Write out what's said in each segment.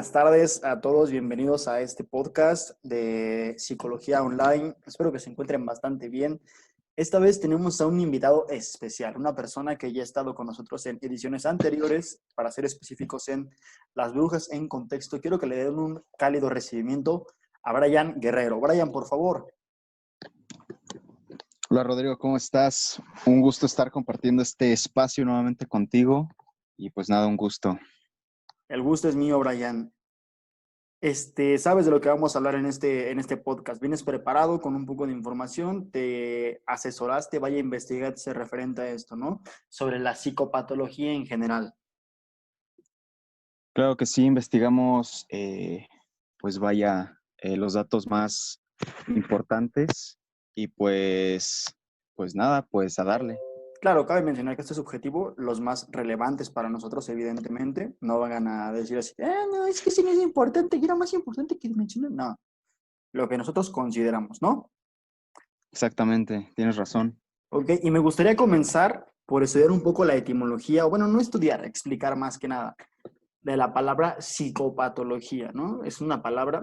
buenas tardes a todos. Bienvenidos a este podcast de Psicología Online. Espero que se encuentren bastante bien. Esta vez tenemos a un invitado especial, una persona que ya ha estado con nosotros en ediciones anteriores, para ser específicos en Las Brujas en Contexto. Quiero que le den un cálido recibimiento a Brian Guerrero. Brian, por favor. Hola Rodrigo, ¿cómo estás? Un gusto estar compartiendo este espacio nuevamente contigo y pues nada, un gusto. El gusto es mío, Brian. Sabes de lo que vamos a hablar en este podcast. Vienes preparado con un poco de información, te asesoraste, vaya a investigarse referente a esto, ¿no? Sobre la psicopatología en general. Claro que sí, investigamos pues vaya los datos más importantes y pues nada, pues a darle. Claro, cabe mencionar que este es subjetivo, los más relevantes para nosotros, evidentemente. No van a decir así, no, es que sí no es importante, y era más importante que mencionar. No, lo que nosotros consideramos, ¿no? Exactamente, tienes razón. Ok, y me gustaría comenzar por estudiar un poco la etimología, o bueno, no estudiar, explicar más que nada, de la palabra psicopatología, ¿no? Es una palabra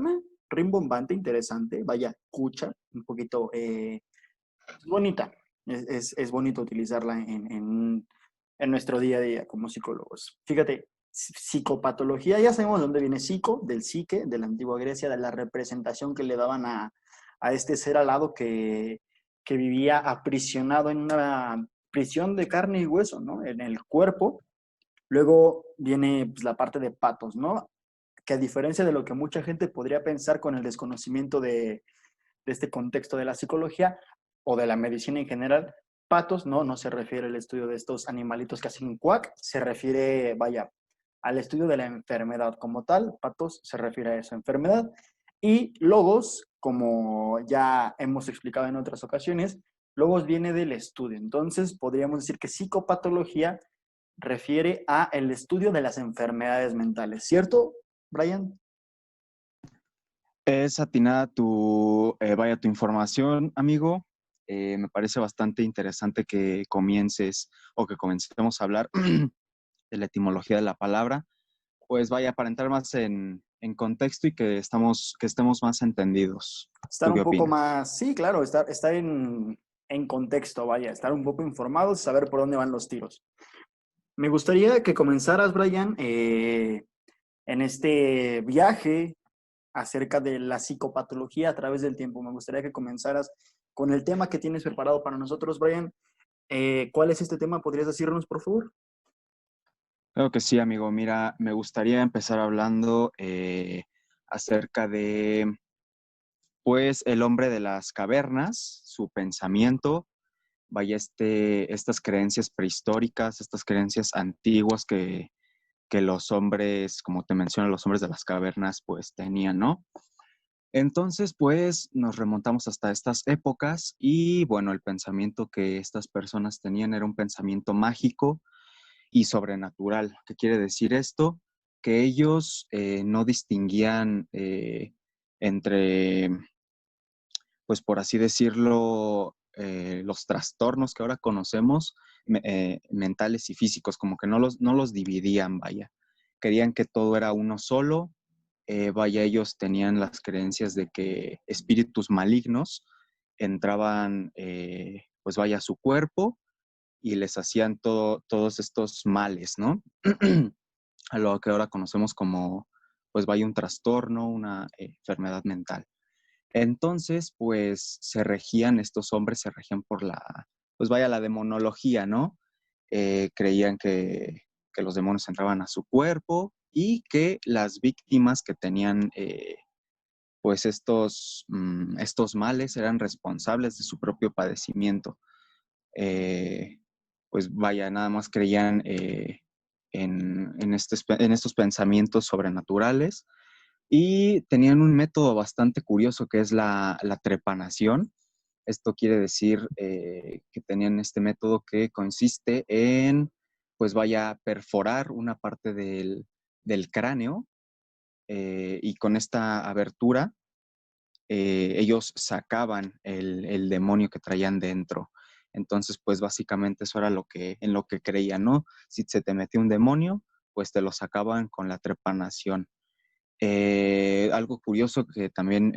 rimbombante, interesante, vaya, escucha, un poquito bonita. Es bonito utilizarla en nuestro día a día como psicólogos. Fíjate, psicopatología, ya sabemos de dónde viene psico, del psique, de la antigua Grecia, de la representación que le daban a este ser alado que vivía aprisionado en una prisión de carne y hueso, ¿no? En el cuerpo. Luego viene pues, la parte de patos, ¿no? Que a diferencia de lo que mucha gente podría pensar con el desconocimiento de este contexto de la psicología o de la medicina en general, patos no se refiere al estudio de estos animalitos que hacen cuac, se refiere, vaya, al estudio de la enfermedad como tal. Patos se refiere a esa enfermedad. Y logos, como ya hemos explicado en otras ocasiones, logos viene del estudio. Entonces, podríamos decir que psicopatología refiere a el estudio de las enfermedades mentales, ¿cierto, Brian? Es atinada tu información, amigo. Me parece bastante interesante que comiences o que comencemos a hablar de la etimología de la palabra. Pues vaya, para entrar más en contexto y que estemos más entendidos. Estar ¿Tú qué un poco opinas? más, sí, claro, estar en contexto, vaya, estar un poco informados, saber por dónde van los tiros. Me gustaría que comenzaras, Brian, en este viaje acerca de la psicopatología a través del tiempo. Me gustaría que comenzaras con el tema que tienes preparado para nosotros, Brian. ¿Cuál es este tema? ¿Podrías decirnos, por favor? Creo que sí, amigo. Mira, me gustaría empezar hablando acerca de, pues, el hombre de las cavernas, su pensamiento, vaya, estas creencias prehistóricas, estas creencias antiguas que los hombres, como te menciono, los hombres de las cavernas, pues, tenían, ¿no? Entonces, pues, nos remontamos hasta estas épocas y, bueno, el pensamiento que estas personas tenían era un pensamiento mágico y sobrenatural. ¿Qué quiere decir esto? Que ellos no distinguían entre, pues por así decirlo, los trastornos que ahora conocemos, mentales y físicos, como que no los dividían, vaya. Querían que todo era uno solo. Vaya, ellos tenían las creencias de que espíritus malignos entraban, pues vaya, a su cuerpo y les hacían todos estos males, ¿no? A lo que ahora conocemos como, pues vaya, un trastorno, una enfermedad mental. Entonces, pues estos hombres se regían por pues vaya, la demonología, ¿no? Creían que los demonios entraban a su cuerpo y que las víctimas que tenían, pues estos males eran responsables de su propio padecimiento. Eh, pues vaya, nada más creían en estos pensamientos sobrenaturales y tenían un método bastante curioso que es la trepanación. Esto quiere decir que tenían este método que consiste en, pues vaya, perforar una parte del cráneo y con esta abertura ellos sacaban el demonio que traían dentro. Entonces, pues básicamente eso era en lo que creían, ¿no? Si se te metía un demonio, pues te lo sacaban con la trepanación. Algo curioso que también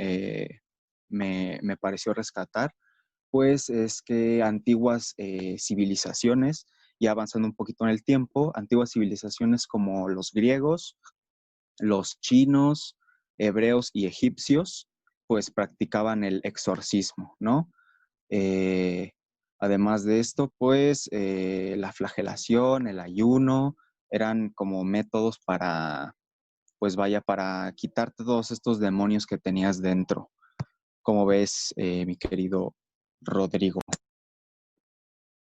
me pareció rescatar, pues es que antiguas civilizaciones, ya avanzando un poquito en el tiempo, antiguas civilizaciones como los griegos, los chinos, hebreos y egipcios, pues practicaban el exorcismo, ¿no? Eh, Además de esto, pues la flagelación, el ayuno, eran como métodos para, pues vaya, para quitarte todos estos demonios que tenías dentro. ¿Cómo ves, mi querido Rodrigo?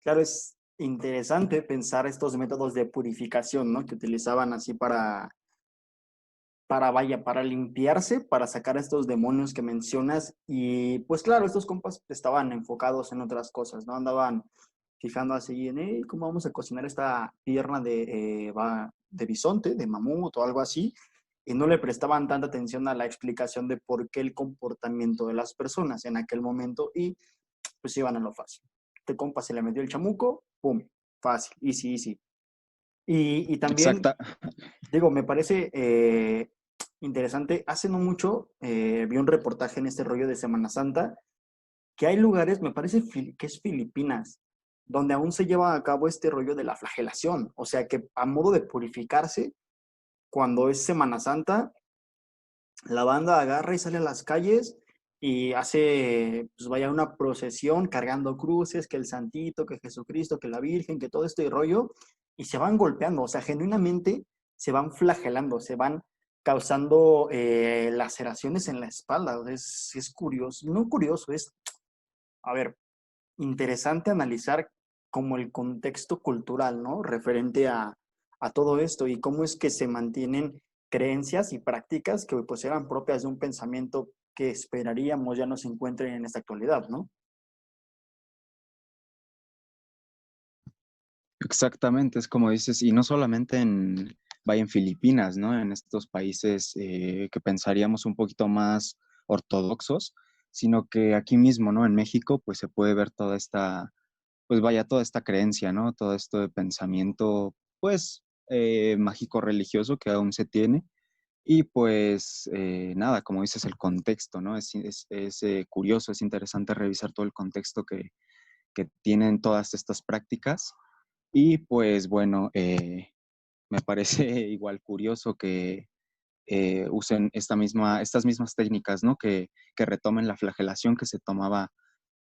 Claro, es interesante pensar estos métodos de purificación, ¿no? Que utilizaban así vaya, para limpiarse, para sacar estos demonios que mencionas. Y pues claro, estos compas estaban enfocados en otras cosas, ¿no? Andaban fijando así en, ¿cómo vamos a cocinar esta pierna de bisonte, de mamut o algo así? Y no le prestaban tanta atención a la explicación de por qué el comportamiento de las personas en aquel momento y pues iban a lo fácil. Este compa se le metió el chamuco, ¡pum! Fácil, easy, easy. Y también, Exacta, digo, me parece interesante, hace no mucho vi un reportaje en este rollo de Semana Santa, que hay lugares, me parece que es Filipinas, donde aún se lleva a cabo este rollo de la flagelación, o sea que a modo de purificarse, cuando es Semana Santa, la banda agarra y sale a las calles y hace, pues vaya, una procesión cargando cruces, que el Santito, que Jesucristo, que la Virgen, que todo este rollo, y se van golpeando, o sea, genuinamente se van flagelando, se van causando laceraciones en la espalda. Es curioso, no curioso, es, a ver, interesante analizar como el contexto cultural, ¿no? Referente a todo esto y cómo es que se mantienen creencias y prácticas que pues eran propias de un pensamiento que esperaríamos ya no se encuentren en esta actualidad, ¿no? exactamente, es como dices, y no solamente vaya en Filipinas, ¿no? En estos países que pensaríamos un poquito más ortodoxos, sino que aquí mismo, ¿no? En México, pues se puede ver toda esta, pues vaya, toda esta creencia, ¿no? Todo esto de pensamiento, pues, mágico religioso que aún se tiene. Y pues nada, como dices, el contexto, ¿no? Es curioso, es interesante revisar todo el contexto que tienen todas estas prácticas. Y pues bueno, me parece igual curioso que usen estas mismas técnicas, ¿no? Que retomen la flagelación que se tomaba,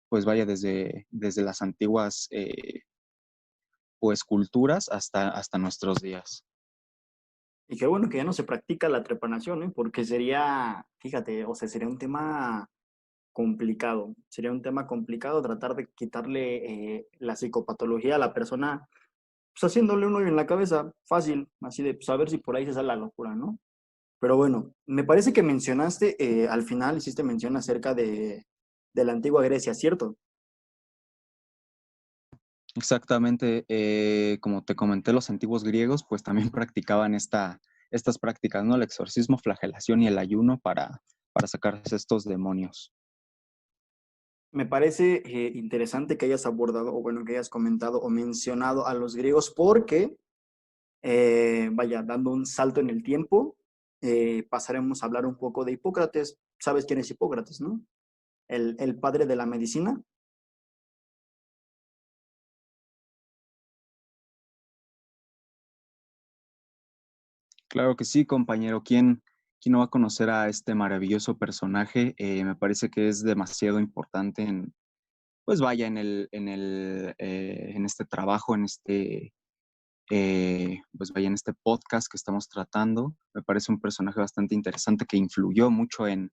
pues vaya, desde las antiguas, pues, culturas hasta nuestros días. Y qué bueno que ya no se practica la trepanación, ¿eh? Porque sería, fíjate, o sea, sería un tema complicado, sería un tema complicado tratar de quitarle la psicopatología a la persona pues haciéndole un hoyo en la cabeza, fácil, así de, pues a ver si por ahí se sale la locura, ¿no? Pero bueno, me parece que mencionaste, al final hiciste mención acerca de la antigua Grecia, ¿cierto? Exactamente, como te comenté, los antiguos griegos pues también practicaban estas prácticas, ¿no? El exorcismo, flagelación y el ayuno para sacarse estos demonios. Me parece interesante que hayas abordado, o bueno, que hayas comentado o mencionado a los griegos porque, vaya, dando un salto en el tiempo, pasaremos a hablar un poco de Hipócrates. ¿Sabes quién es Hipócrates, no? El padre de la medicina. Claro que sí, compañero. ¿Quién no va a conocer a este maravilloso personaje? Me parece que es demasiado importante pues vaya, en este trabajo, pues vaya, en este podcast que estamos tratando. Me parece un personaje bastante interesante que influyó mucho en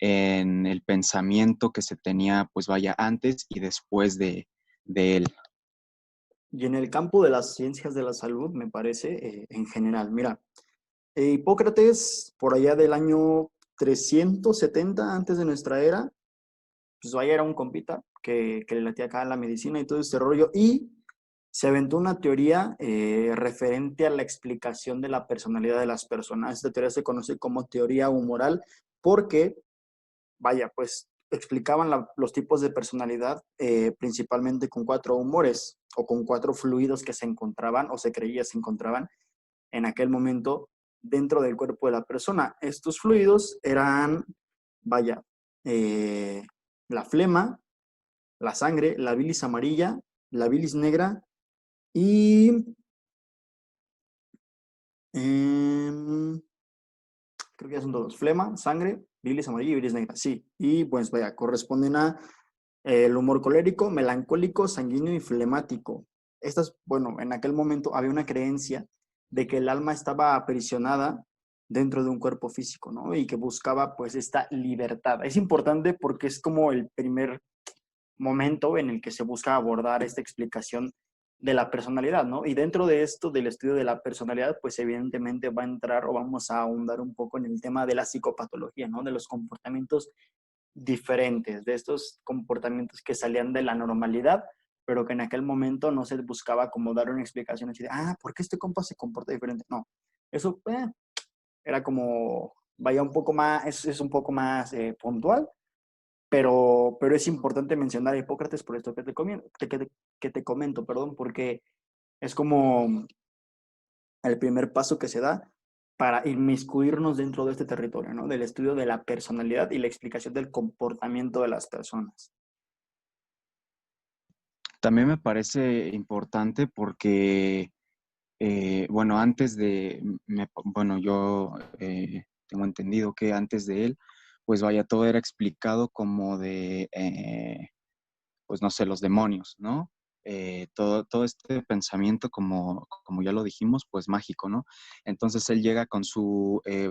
el pensamiento que se tenía, pues vaya, antes y después de él. Y en el campo de las ciencias de la salud, me parece, en general. Mira, Hipócrates, por allá del año 370 antes de nuestra era, pues vaya, era un compita que le latía acá a la medicina y todo este rollo, y se aventó una teoría referente a la explicación de la personalidad de las personas. Esta teoría se conoce como teoría humoral porque, vaya, pues explicaban los tipos de personalidad principalmente con cuatro humores o con cuatro fluidos que se encontraban o se creía se encontraban en aquel momento dentro del cuerpo de la persona. Estos fluidos eran, vaya, la flema, la sangre, la bilis amarilla, la bilis negra y em, creo que ya son todos, flema, sangre, bilis amarilla y bilis negra, sí. Y pues vaya, corresponden a el humor colérico, melancólico, sanguíneo y flemático. Estas, bueno, en aquel momento había una creencia de que el alma estaba aprisionada dentro de un cuerpo físico, ¿no? Y que buscaba pues esta libertad. Es importante porque es como el primer momento en el que se busca abordar esta explicación de la personalidad, ¿no? Y dentro de esto, del estudio de la personalidad, pues evidentemente va a entrar o vamos a ahondar un poco en el tema de la psicopatología, ¿no? De los comportamientos diferentes, de estos comportamientos que salían de la normalidad, pero que en aquel momento no se buscaba como dar una explicación así de, ¿por qué este compa se comporta diferente? No, eso era como, vaya un poco más, es un poco más puntual, pero es importante mencionar a Hipócrates por esto que te comento, perdón, porque es como el primer paso que se da para inmiscuirnos dentro de este territorio, ¿no? Del estudio de la personalidad y la explicación del comportamiento de las personas. También me parece importante porque, bueno, bueno, yo tengo entendido que antes de él, pues vaya, todo era explicado como de, pues no sé, los demonios, ¿no? Todo este pensamiento, como ya lo dijimos, pues mágico, ¿no? Entonces él llega con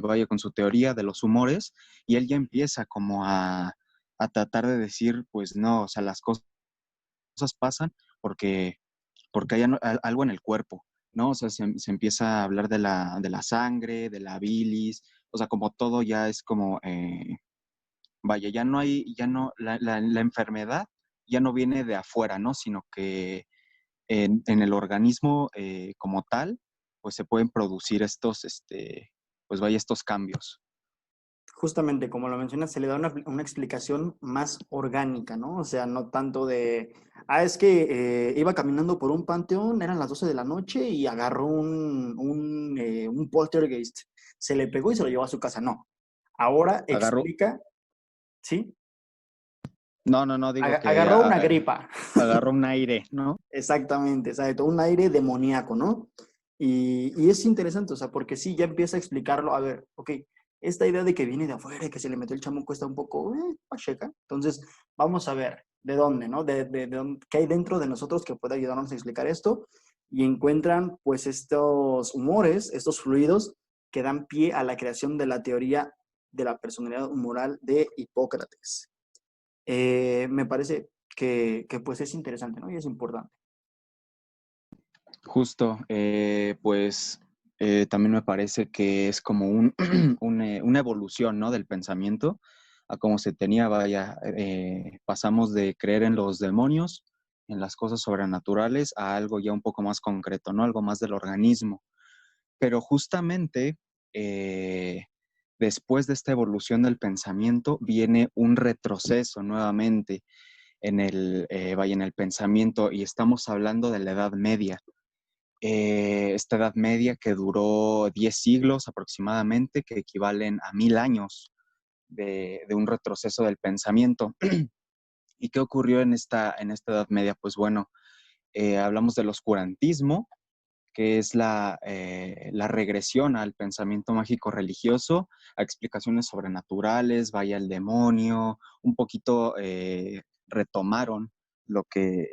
vaya, con su teoría de los humores y él ya empieza como a tratar de decir, pues no, o sea, las cosas pasan porque, porque hay algo en el cuerpo, ¿no? O sea, se empieza a hablar de la sangre, de la bilis, o sea, como todo ya es como, vaya, la enfermedad ya no viene de afuera, ¿no? Sino que en el organismo como tal, pues se pueden producir pues vaya, estos cambios. Justamente, como lo mencionas, se le da una explicación más orgánica, ¿no? O sea, no tanto de, es que iba caminando por un panteón, eran las 12 de la noche y agarró un poltergeist, se le pegó y se lo llevó a su casa. No, ahora Agarró, explica, ¿sí? no, digo que Agarró una gripa. agarró un aire, ¿no? Exactamente, exacto, un aire demoníaco, ¿no? Y es interesante, o sea, porque sí, ya empieza a explicarlo, a ver, ok, esta idea de que viene de afuera y que se le metió el chamuco está un poco pacheca, entonces vamos a ver de dónde, ¿no? ¿Qué hay dentro de nosotros que puede ayudarnos a explicar esto? Y encuentran pues estos humores, estos fluidos que dan pie a la creación de la teoría de la personalidad humoral de Hipócrates. Me parece que pues es interesante, ¿no? Y es importante. Justo, pues también me parece que es como una evolución, ¿no? Del pensamiento a cómo se tenía, vaya, pasamos de creer en los demonios, en las cosas sobrenaturales, a algo ya un poco más concreto, ¿no? Algo más del organismo. Pero justamente después de esta evolución del pensamiento viene un retroceso nuevamente vaya, en el pensamiento y estamos hablando de la Edad Media. Esta Edad Media que duró 10 siglos aproximadamente, que equivalen a 1000 años de un retroceso del pensamiento. ¿Y qué ocurrió en esta Edad Media? Pues bueno, hablamos del oscurantismo, que es la regresión al pensamiento mágico religioso, a explicaciones sobrenaturales, vaya el demonio, un poquito retomaron lo que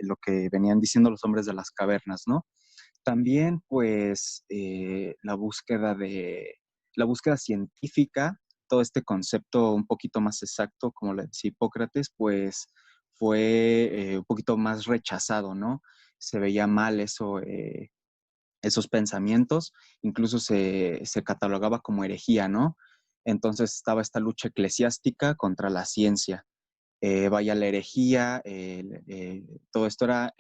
venían diciendo los hombres de las cavernas, ¿no? También, pues, la búsqueda científica, todo este concepto un poquito más exacto, como le decía Hipócrates, pues fue un poquito más rechazado, ¿no? Se veía mal esos pensamientos, incluso se catalogaba como herejía, ¿no? Entonces estaba esta lucha eclesiástica contra la ciencia. Vaya la herejía, todo esto era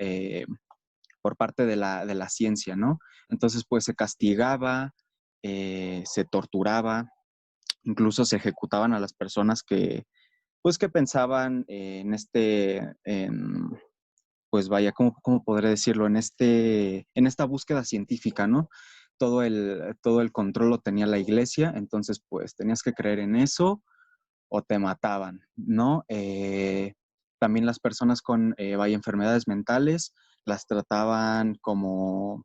por parte de la ciencia, ¿no? Entonces, pues se castigaba, se torturaba, incluso se ejecutaban a las personas pues, que pensaban pues vaya, ¿cómo podré decirlo? En esta búsqueda científica, ¿no? todo el control lo tenía la iglesia, entonces pues tenías que creer en eso o te mataban, ¿no? También las personas con vaya, enfermedades mentales las trataban como,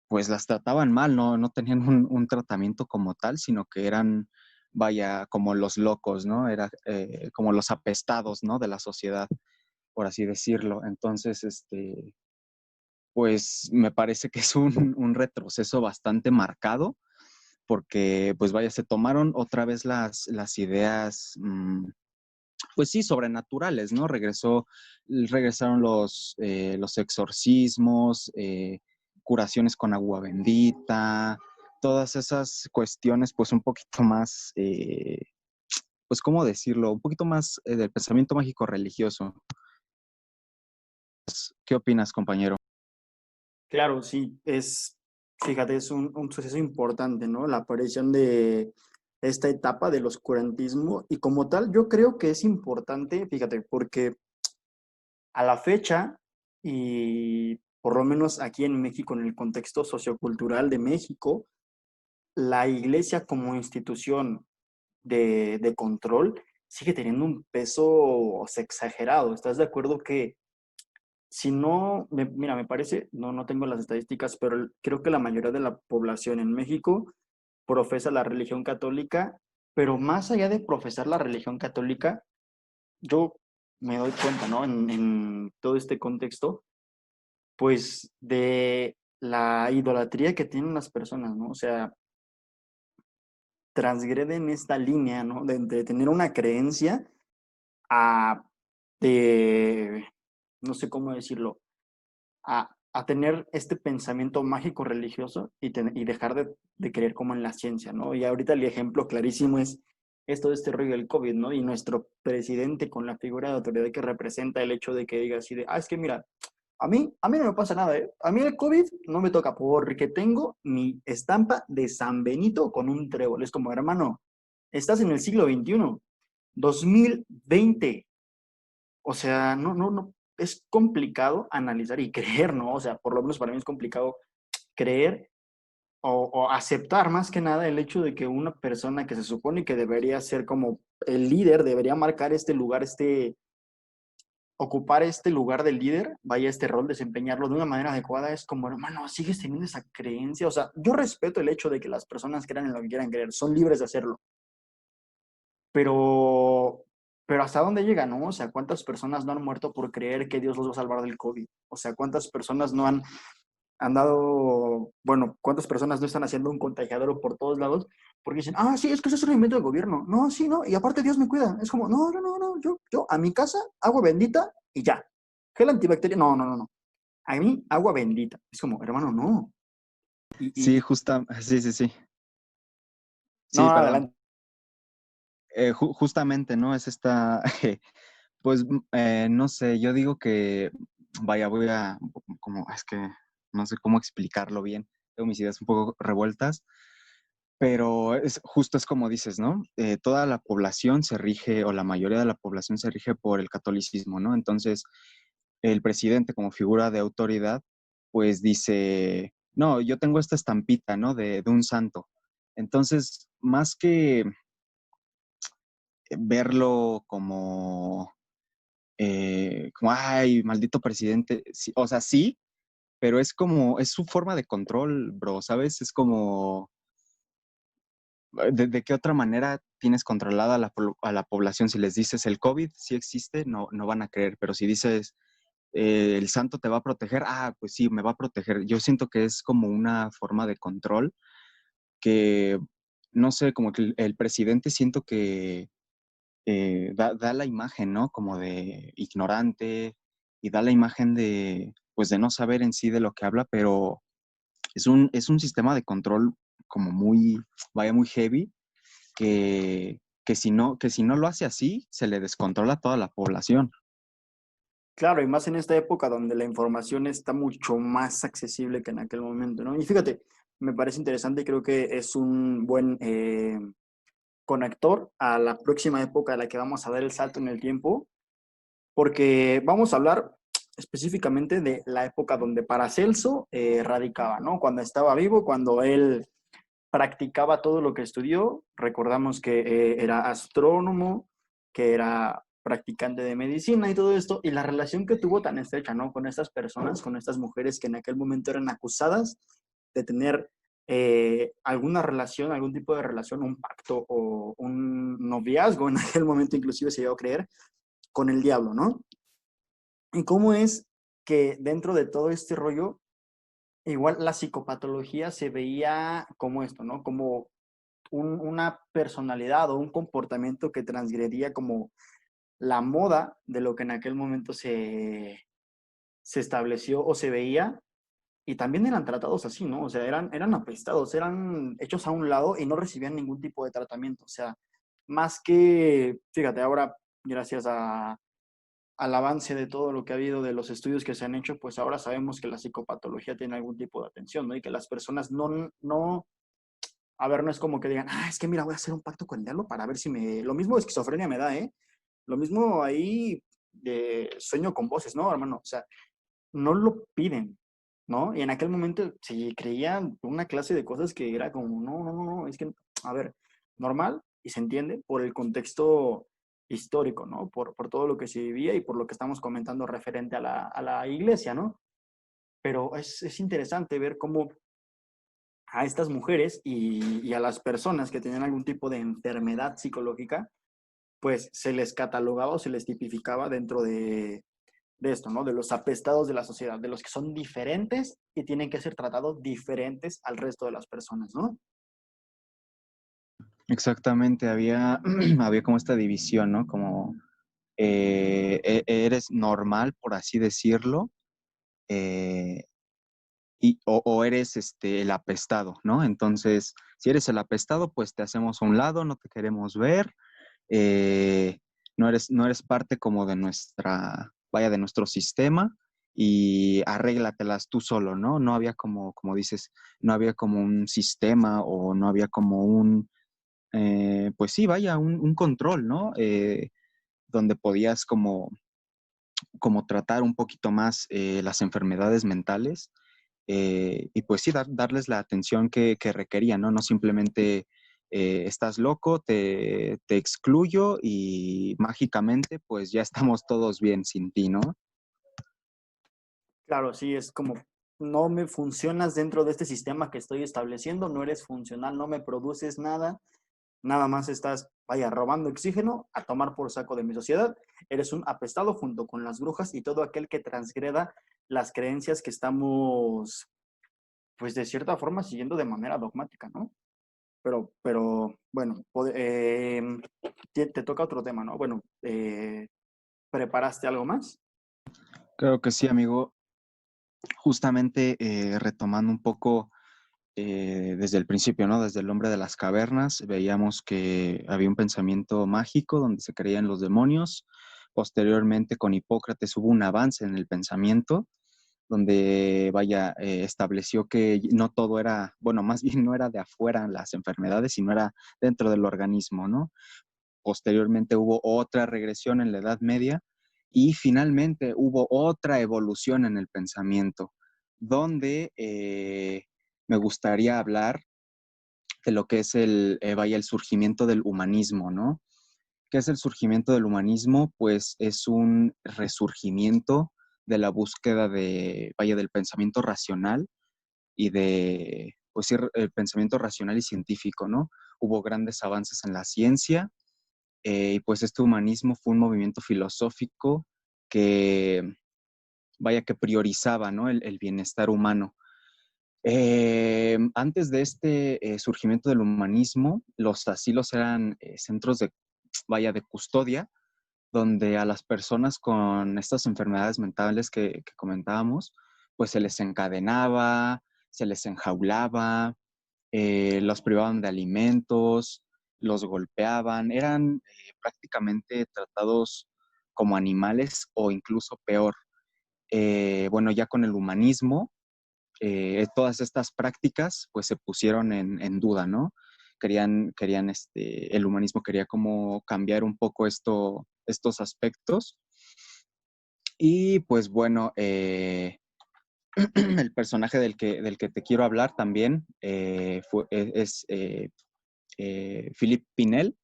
pues las trataban mal, no tenían un tratamiento como tal, sino que eran, vaya, como los locos, ¿no? Era como los apestados, ¿no? De la sociedad, por así decirlo. Entonces, pues me parece que es un retroceso bastante marcado, porque, pues vaya, se tomaron otra vez las ideas, pues sí, sobrenaturales, ¿no? Regresaron los exorcismos, curaciones con agua bendita, todas esas cuestiones, pues un poquito más, pues, ¿cómo decirlo? Un poquito más del pensamiento mágico religioso. ¿Qué opinas, compañero? Claro, sí, fíjate, es un suceso importante, ¿no? La aparición de esta etapa del oscurantismo y como tal, yo creo que es importante, fíjate, porque a la fecha, y por lo menos aquí en México, en el contexto sociocultural de México, la iglesia como institución de control sigue teniendo un peso, o sea, exagerado. ¿Estás de acuerdo que si no, mira, me parece, no tengo las estadísticas, pero creo que la mayoría de la población en México profesa la religión católica, pero más allá de profesar la religión católica, yo me doy cuenta, ¿no? En todo este contexto, pues de la idolatría que tienen las personas, ¿no? O sea, transgreden esta línea, ¿no? De tener una creencia a, de, no sé cómo decirlo, a tener este pensamiento mágico religioso y dejar de creer como en la ciencia, ¿no? Y ahorita el ejemplo clarísimo es todo este rollo del COVID, ¿no? Y nuestro presidente con la figura de autoridad que representa el hecho de que diga así de, es que mira, a mí no me pasa nada, ¿eh? A mí el COVID no me toca porque tengo mi estampa de San Benito con un trébol. Es como, hermano, estás en el siglo XXI, 2020. O sea, no, es complicado analizar y creer, ¿no? O sea, por lo menos para mí es complicado creer o aceptar más que nada el hecho de que una persona que se supone que debería ser como el líder, debería marcar este lugar, ocupar este lugar del líder, vaya este rol, desempeñarlo de una manera adecuada, es como, hermano, sigues teniendo esa creencia. O sea, yo respeto el hecho de que las personas crean en lo que quieran creer, son libres de hacerlo, pero, pero ¿hasta dónde llega, no? O sea, ¿cuántas personas no han muerto por creer que Dios los va a salvar del COVID? O sea, ¿cuántas personas no han dado, bueno, cuántas personas no están haciendo un contagiador por todos lados porque dicen, sí, es que eso es un invento del gobierno. No, sí, no, y aparte Dios me cuida. Es como, no, yo a mi casa, agua bendita y ya. Gel antibacterial, no. A mí, agua bendita. Es como, hermano, no. Sí, sí, sí, sí. Sí, No, perdón. adelante. Justamente, ¿no? Es esta, pues, no sé, yo digo que, vaya, como, es que no sé cómo explicarlo bien, tengo mis ideas un poco revueltas, pero justo es como dices, ¿no? Toda la población se rige, o la mayoría de la población se rige por el catolicismo, ¿no? Entonces, el presidente como figura de autoridad, pues dice, no, yo tengo esta estampita, ¿no? De un santo. Entonces, más que verlo como, ay, maldito presidente. Sí, o sea, sí, pero es como, es su forma de control, bro, ¿sabes? Es como, ¿de qué otra manera tienes controlada a la población? Si les dices el COVID sí existe, no van a creer, pero si dices el santo te va a proteger, pues sí, me va a proteger. Yo siento que es como una forma de control que, no sé, como que el presidente siento que da la imagen, ¿no? Como de ignorante y da la imagen de, pues, de no saber en sí de lo que habla, pero es un sistema de control como vaya, muy heavy, que si no lo hace así, se le descontrola a toda la población. Claro, y más en esta época donde la información está mucho más accesible que en aquel momento, ¿no? Y fíjate, me parece interesante y creo que es un buen conector a la próxima época a la que vamos a dar el salto en el tiempo, porque vamos a hablar específicamente de la época donde Paracelso radicaba, ¿no? Cuando estaba vivo, cuando él practicaba todo lo que estudió. Recordamos que era astrónomo, que era practicante de medicina y todo esto, y la relación que tuvo tan estrecha, ¿no? Con estas personas, con estas mujeres que en aquel momento eran acusadas de tener alguna relación, algún tipo de relación, un pacto o un noviazgo, en aquel momento inclusive se llegó a creer, con el diablo, ¿no? Y cómo es que dentro de todo este rollo, igual la psicopatología se veía como esto, ¿no? Como una personalidad o un comportamiento que transgredía como la moda de lo que en aquel momento se estableció o se veía, y también eran tratados así, ¿no? O sea, eran apestados, eran hechos a un lado y no recibían ningún tipo de tratamiento. O sea, más que, fíjate, ahora, gracias al avance de todo lo que ha habido de los estudios que se han hecho, pues ahora sabemos que la psicopatología tiene algún tipo de atención, ¿no? Y que las personas no, a ver, no es como que digan, es que mira, voy a hacer un pacto con el diablo para ver si me... Lo mismo de esquizofrenia me da, ¿eh? Lo mismo ahí de sueño con voces, ¿no, hermano? O sea, no lo piden, ¿no? Y en aquel momento se creían una clase de cosas que era como, no, es que, a ver, normal y se entiende por el contexto histórico, ¿no? Por todo lo que se vivía y por lo que estamos comentando referente a la iglesia, ¿no? Pero es interesante ver cómo a estas mujeres y a las personas que tenían algún tipo de enfermedad psicológica, pues se les catalogaba o se les tipificaba dentro de esto, ¿no? De los apestados de la sociedad, de los que son diferentes y tienen que ser tratados diferentes al resto de las personas, ¿no? Exactamente, había, había como esta división, ¿no? Como eres normal, por así decirlo, eh, o eres el apestado, ¿no? Entonces, si eres el apestado, pues te hacemos a un lado, no te queremos ver, eh, no eres parte como de nuestra, vaya, de nuestro sistema y arréglatelas tú solo, ¿no? No había como, como dices, no había como un sistema o no había como un, pues sí, vaya, un control, ¿no? Donde podías como, como tratar un poquito más las enfermedades mentales y pues sí, darles la atención que requerían, ¿no? No simplemente estás loco, te excluyo y mágicamente pues ya estamos todos bien sin ti, ¿no? Claro, sí, es como, no me funcionas dentro de este sistema que estoy estableciendo, no eres funcional, no me produces nada, nada más estás, vaya, robando oxígeno a tomar por saco de mi sociedad, eres un apestado junto con las brujas y todo aquel que transgreda las creencias que estamos, pues de cierta forma, siguiendo de manera dogmática, ¿no? Pero bueno, te toca otro tema, ¿no? Bueno, ¿preparaste algo más? Creo que sí, amigo. Justamente retomando un poco desde el principio, ¿no? Desde el hombre de las cavernas, veíamos que había un pensamiento mágico donde se creían los demonios. Posteriormente, con Hipócrates hubo un avance en el pensamiento donde, vaya, estableció que no todo era, bueno, más bien no era de afuera las enfermedades, sino era dentro del organismo, ¿no? Posteriormente hubo otra regresión en la Edad Media y finalmente hubo otra evolución en el pensamiento, donde me gustaría hablar de lo que es vaya, el surgimiento del humanismo, ¿no? ¿Qué es el surgimiento del humanismo? Pues es un resurgimiento de la búsqueda de, vaya, del pensamiento racional y de, pues sí, el pensamiento racional y científico, ¿no? Hubo grandes avances en la ciencia y pues este humanismo fue un movimiento filosófico que, vaya, que priorizaba, ¿no? El bienestar humano. Antes de este surgimiento del humanismo, los asilos eran centros de, vaya, de custodia, donde a las personas con estas enfermedades mentales que comentábamos, pues se les encadenaba, se les enjaulaba, los privaban de alimentos, los golpeaban, eran prácticamente tratados como animales o incluso peor. Bueno, ya con el humanismo, todas estas prácticas pues se pusieron en duda, ¿no? Querían el humanismo quería como cambiar un poco estos aspectos Y pues bueno, el personaje del que te quiero hablar también es Philippe Pinel,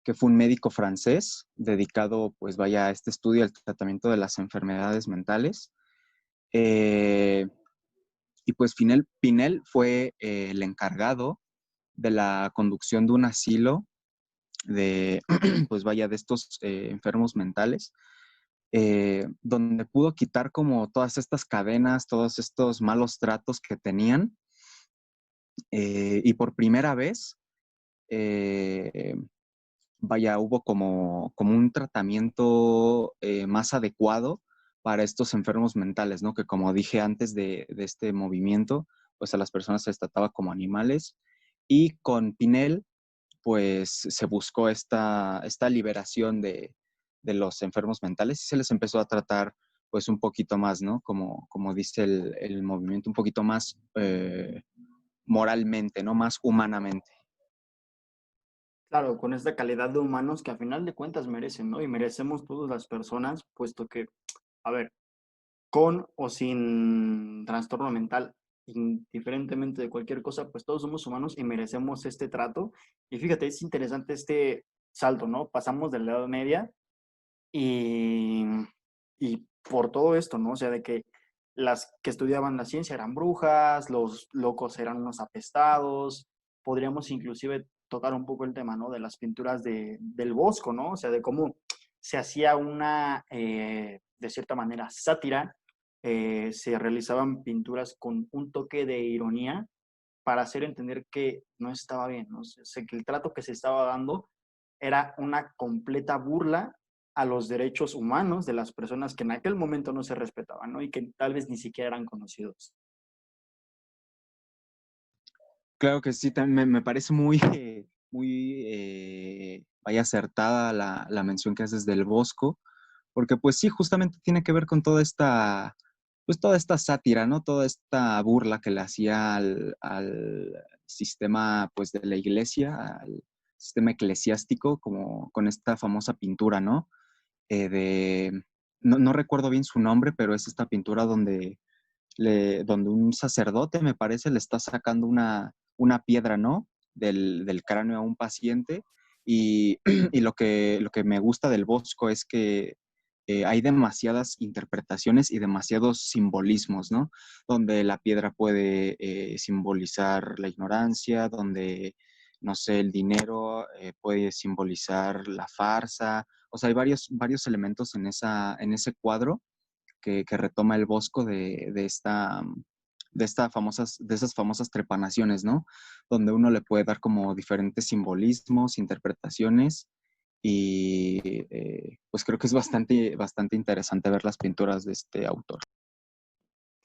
que fue un médico francés dedicado, pues vaya, a este estudio al tratamiento de las enfermedades mentales. Eh, y pues Pinel fue el encargado de la conducción de un asilo de, pues vaya, de estos enfermos mentales, donde pudo quitar como todas estas cadenas, todos estos malos tratos que tenían. Y por primera vez, eh, vaya, hubo como un tratamiento más adecuado para estos enfermos mentales, ¿no? Que como dije antes de este movimiento, pues a las personas se les trataba como animales. Y con Pinel, pues se buscó esta liberación de los enfermos mentales y se les empezó a tratar pues un poquito más, ¿no? Como dice el movimiento, un poquito más moralmente, ¿no? Más humanamente. Claro, con esta calidad de humanos que a final de cuentas merecen, ¿no? Y merecemos todas las personas, puesto que, a ver, con o sin trastorno mental, indiferentemente de cualquier cosa, pues todos somos humanos y merecemos este trato. Y fíjate, es interesante este salto, ¿no? Pasamos de la Edad Media y, y por todo esto, ¿no? O sea, de que las que estudiaban la ciencia eran brujas, los locos eran unos apestados, podríamos inclusive tocar un poco el tema, ¿no? De las pinturas del Bosco, ¿no? O sea, de cómo se hacía una, de cierta manera, sátira, se realizaban pinturas con un toque de ironía para hacer entender que no estaba bien, ¿no? O sea, que el trato que se estaba dando era una completa burla a los derechos humanos de las personas que en aquel momento no se respetaban, ¿no? Y que tal vez ni siquiera eran conocidos. Claro que sí, me parece muy, vaya acertada la mención que haces del Bosco, porque pues sí, justamente tiene que ver con pues toda esta sátira, ¿no? Toda esta burla que le hacía al sistema, pues, de la iglesia, al sistema eclesiástico, como con esta famosa pintura, ¿no? No recuerdo bien su nombre, pero es esta pintura donde un sacerdote, me parece, le está sacando una piedra, ¿no? Del cráneo a un paciente. Y, y lo que me gusta del Bosco es que hay demasiadas interpretaciones y demasiados simbolismos, ¿no? Donde la piedra puede simbolizar la ignorancia, donde, no sé, el dinero puede simbolizar la farsa. O sea, hay varios elementos en ese cuadro que retoma el Bosco de esas famosas trepanaciones, ¿no? Donde uno le puede dar como diferentes simbolismos, interpretaciones, y pues creo que es bastante interesante ver las pinturas de este autor.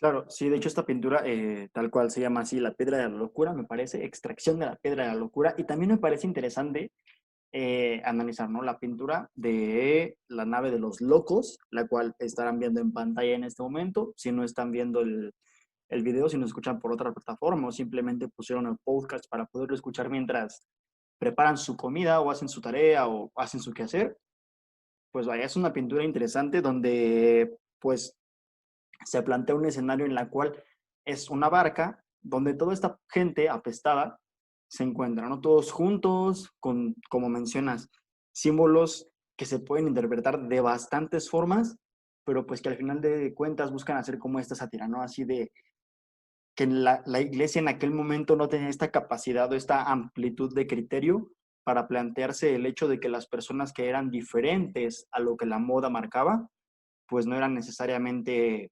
Claro, sí, de hecho esta pintura, tal cual se llama así, La Piedra de la Locura, me parece, extracción de la Piedra de la Locura, y también me parece interesante analizar, ¿no? La pintura de la nave de los locos, la cual estarán viendo en pantalla en este momento, si no están viendo el video, si nos escuchan por otra plataforma o simplemente pusieron el podcast para poderlo escuchar mientras preparan su comida o hacen su tarea o hacen su quehacer, pues vaya, es una pintura interesante donde pues se plantea un escenario en la cual es una barca donde toda esta gente apestada se encuentra, ¿no? Todos juntos, con, como mencionas, símbolos que se pueden interpretar de bastantes formas, pero pues que al final de cuentas buscan hacer como esta sátira, ¿no? Así de que la iglesia en aquel momento no tenía esta capacidad o esta amplitud de criterio para plantearse el hecho de que las personas que eran diferentes a lo que la moda marcaba, pues no eran necesariamente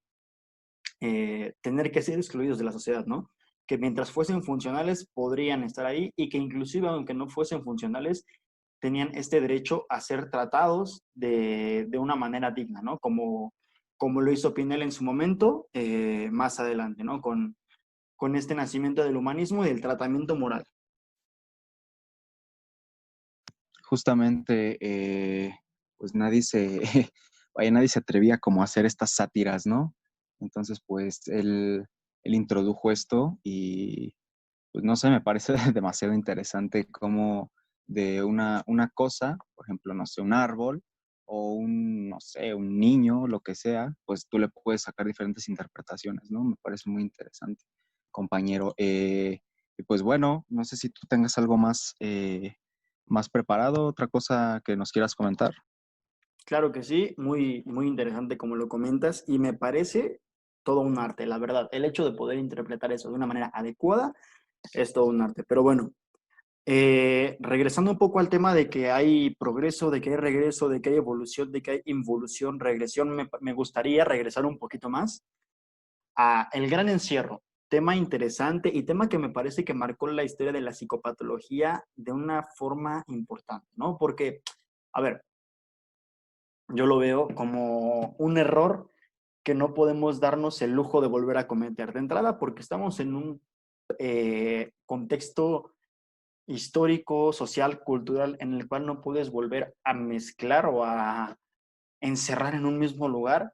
tener que ser excluidos de la sociedad, ¿no? Que mientras fuesen funcionales podrían estar ahí y que inclusive aunque no fuesen funcionales, tenían este derecho a ser tratados de una manera digna, ¿no? Como lo hizo Pinel en su momento, más adelante, ¿no? Con este nacimiento del humanismo y del tratamiento moral. Justamente, pues vaya, nadie se atrevía como a hacer estas sátiras, ¿no? Entonces, pues él introdujo esto y pues no sé, me parece demasiado interesante cómo de una cosa, por ejemplo, no sé, un árbol o un, no sé, un niño, lo que sea, pues tú le puedes sacar diferentes interpretaciones, ¿no? Me parece muy interesante, compañero. Y pues bueno, no sé si tú tengas algo más, más preparado, otra cosa que nos quieras comentar. Claro que sí, muy, muy interesante como lo comentas y me parece todo un arte, la verdad. El hecho de poder interpretar eso de una manera adecuada es todo un arte. Pero bueno, regresando un poco al tema de que hay progreso, de que hay regreso, de que hay evolución, de que hay involución, regresión, me gustaría regresar un poquito más a El Gran Encierro. Tema interesante y tema que me parece que marcó la historia de la psicopatología de una forma importante, ¿no? Porque, a ver, yo lo veo como un error que no podemos darnos el lujo de volver a cometer de entrada porque estamos en un contexto histórico, social, cultural, en el cual no puedes volver a mezclar o a encerrar en un mismo lugar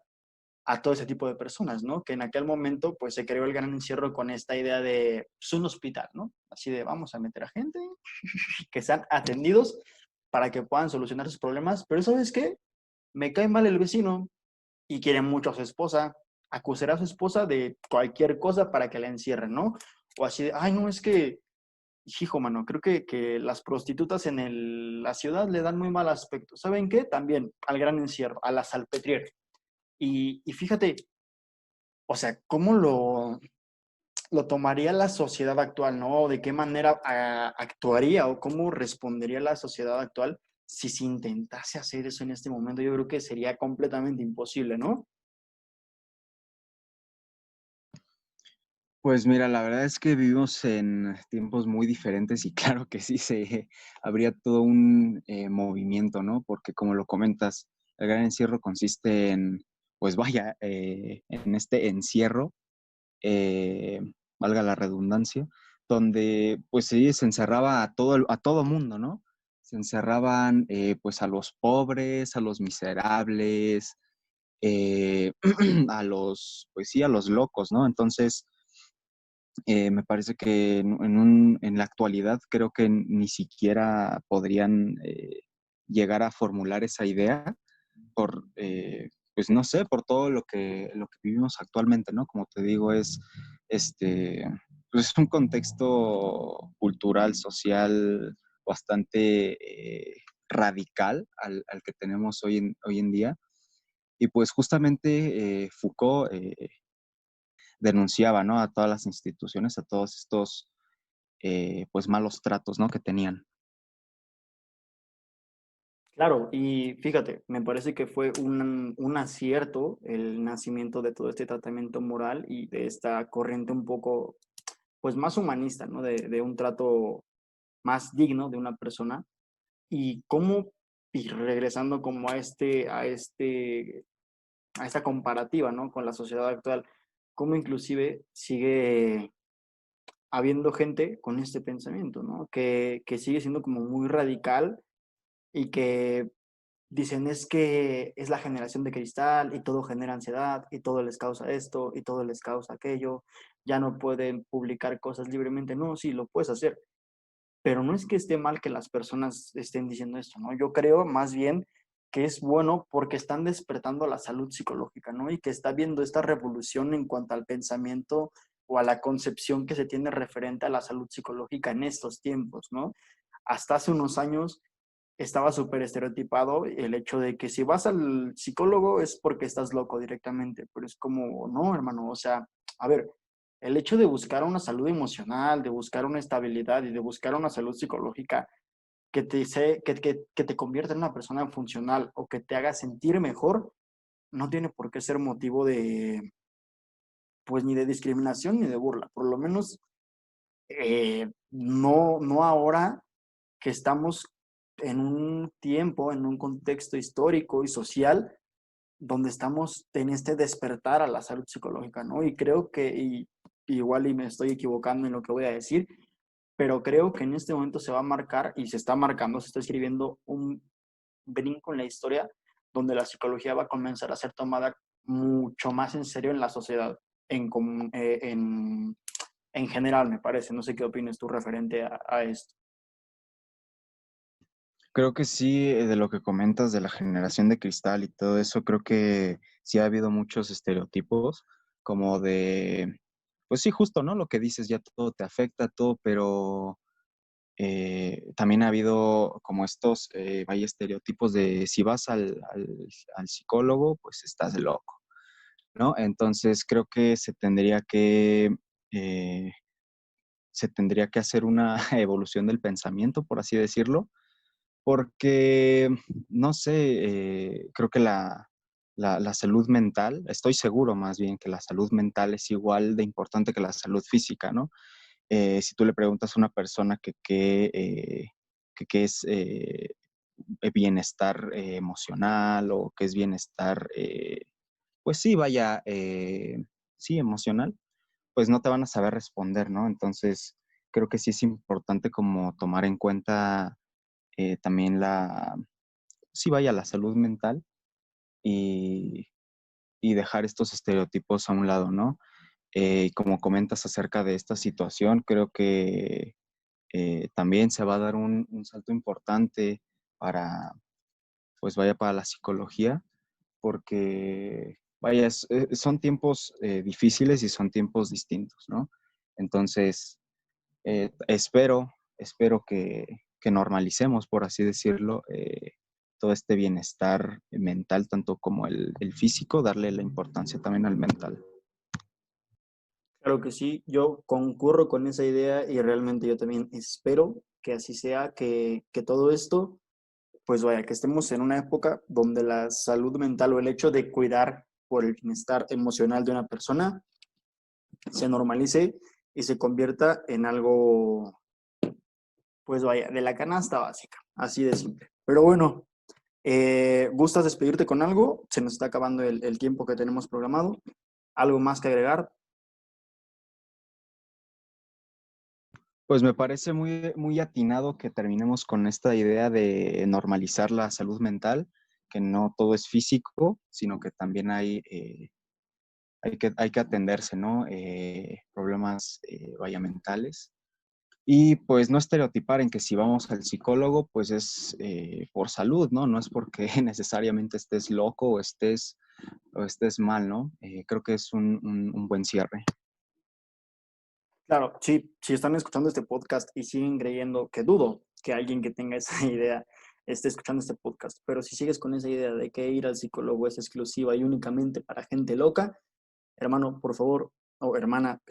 a todo ese tipo de personas, ¿no? Que en aquel momento, pues, se creó el Gran Encierro con esta idea de, pues, un hospital, ¿no? Así de, vamos a meter a gente que sean atendidos para que puedan solucionar sus problemas, pero ¿sabes qué? Me cae mal el vecino y quiere mucho a su esposa, acusará a su esposa de cualquier cosa para que la encierren, ¿no? O así de, ay, no, es que hijo, mano, creo que las prostitutas en la ciudad le dan muy mal aspecto. ¿Saben qué? También al gran encierro, a la salpetriera. Y fíjate, o sea, ¿cómo lo tomaría la sociedad actual, ¿no? ¿De qué manera actuaría o cómo respondería la sociedad actual si se intentase hacer eso en este momento? Yo creo que sería completamente imposible, ¿no? Pues mira, la verdad es que vivimos en tiempos muy diferentes y claro que sí se habría todo un movimiento, ¿no? Porque como lo comentas, el gran encierro consiste en, pues vaya, en este encierro, eh, valga la redundancia, donde pues sí se encerraba a todo mundo, ¿no? Se encerraban pues a los pobres, a los miserables, eh, a los, pues sí, a los locos, ¿no? Entonces me parece que en la actualidad creo que ni siquiera podrían llegar a formular esa idea por, pues no sé, por todo lo que vivimos actualmente, ¿no? Como te digo, este, pues es un contexto cultural, social bastante radical al que tenemos hoy en día. Y pues justamente Foucault denunciaba, ¿no? A todas las instituciones, a todos estos, pues, malos tratos, ¿no? Que tenían. Claro, y fíjate, me parece que fue un acierto el nacimiento de todo este tratamiento moral y de esta corriente un poco, pues más humanista, ¿no? De un trato más digno de una persona. Y cómo, y regresando como a esta comparativa, ¿no? Con la sociedad actual, cómo inclusive sigue habiendo gente con este pensamiento, ¿no? Que sigue siendo como muy radical y que dicen es que es la generación de cristal y todo genera ansiedad y todo les causa esto y todo les causa aquello, ya no pueden publicar cosas libremente. No, sí, lo puedes hacer, pero no es que esté mal que las personas estén diciendo esto, ¿no? Yo creo más bien que es bueno porque están despertando la salud psicológica, ¿no? Y que está viendo esta revolución en cuanto al pensamiento o a la concepción que se tiene referente a la salud psicológica en estos tiempos, ¿no? Hasta hace unos años estaba súper estereotipado el hecho de que si vas al psicólogo es porque estás loco directamente, pero es como, no, hermano, o sea, a ver, el hecho de buscar una salud emocional, de buscar una estabilidad y de buscar una salud psicológica que te convierta en una persona funcional o que te haga sentir mejor, no tiene por qué ser motivo de, pues, ni de discriminación ni de burla, por lo menos no ahora que estamos en un tiempo, en un contexto histórico y social donde estamos en este despertar a la salud psicológica, ¿no? Y creo que, igual y me estoy equivocando en lo que voy a decir, pero creo que en este momento se va a marcar y se está marcando, se está escribiendo un brinco en la historia donde la psicología va a comenzar a ser tomada mucho más en serio en la sociedad, en general, me parece. No sé qué opinas tú referente a esto. Creo que sí, de lo que comentas de la generación de cristal y todo eso, creo que sí ha habido muchos estereotipos como de, pues sí, justo, ¿no? Lo que dices, ya todo te afecta, todo, pero también ha habido como estos, vaya, estereotipos de si vas al psicólogo, pues estás loco, ¿no? Entonces creo que eh, se tendría que hacer una evolución del pensamiento, por así decirlo, porque, no sé, creo que la salud mental, estoy seguro más bien que la salud mental es igual de importante que la salud física, ¿no? Si tú le preguntas a una persona que es bienestar emocional o qué es bienestar, pues sí, vaya, sí, emocional, pues no te van a saber responder, ¿no? Entonces, creo que sí es importante como tomar en cuenta también sí, vaya, la salud mental y, y dejar estos estereotipos a un lado, ¿no? Y como comentas acerca de esta situación, creo que también se va a dar un salto importante para, pues vaya, para la psicología, porque, vaya, son tiempos difíciles y son tiempos distintos, ¿no? Entonces, espero que normalicemos, por así decirlo, todo este bienestar mental, tanto como el físico, darle la importancia también al mental. Claro que sí, yo concurro con esa idea y realmente yo también espero que así sea, que todo esto, pues vaya, que estemos en una época donde la salud mental o el hecho de cuidar por el bienestar emocional de una persona se normalice y se convierta en algo, pues vaya, de la canasta básica, así de simple. Pero bueno, ¿gustas despedirte con algo? Se nos está acabando el tiempo que tenemos programado. ¿Algo más que agregar? Pues me parece muy, muy atinado que terminemos con esta idea de normalizar la salud mental, que no todo es físico, sino que también hay que atenderse, ¿no? Problemas, vaya, mentales. Y pues no estereotipar en que si vamos al psicólogo, pues es por salud, ¿no? No es porque necesariamente estés loco o estés mal, ¿no? Creo que es un buen cierre. Claro, sí, si están escuchando este podcast y siguen creyendo, que dudo que alguien que tenga esa idea esté escuchando este podcast, pero si sigues con esa idea de que ir al psicólogo es exclusiva y únicamente para gente loca, hermano, por favor, o hermana,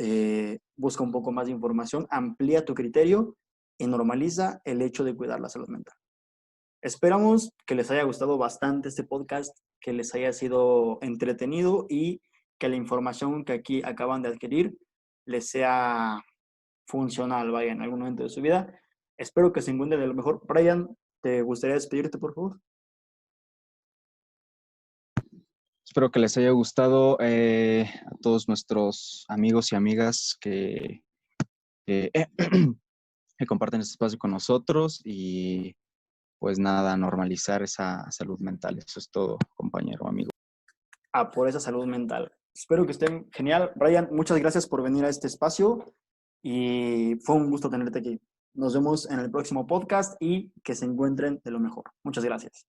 busca un poco más de información, amplía tu criterio y normaliza el hecho de cuidar la salud mental. Esperamos que les haya gustado bastante este podcast, que les haya sido entretenido y que la información que aquí acaban de adquirir les sea funcional, vaya, en algún momento de su vida. Espero que se encuentren de lo mejor. Brian, ¿te gustaría despedirte, por favor? Espero que les haya gustado a todos nuestros amigos y amigas que, que comparten este espacio con nosotros y pues nada, normalizar esa salud mental. Eso es todo, compañero, amigo. A por esa salud mental. Espero que estén genial. Brian, muchas gracias por venir a este espacio y fue un gusto tenerte aquí. Nos vemos en el próximo podcast y que se encuentren de lo mejor. Muchas gracias.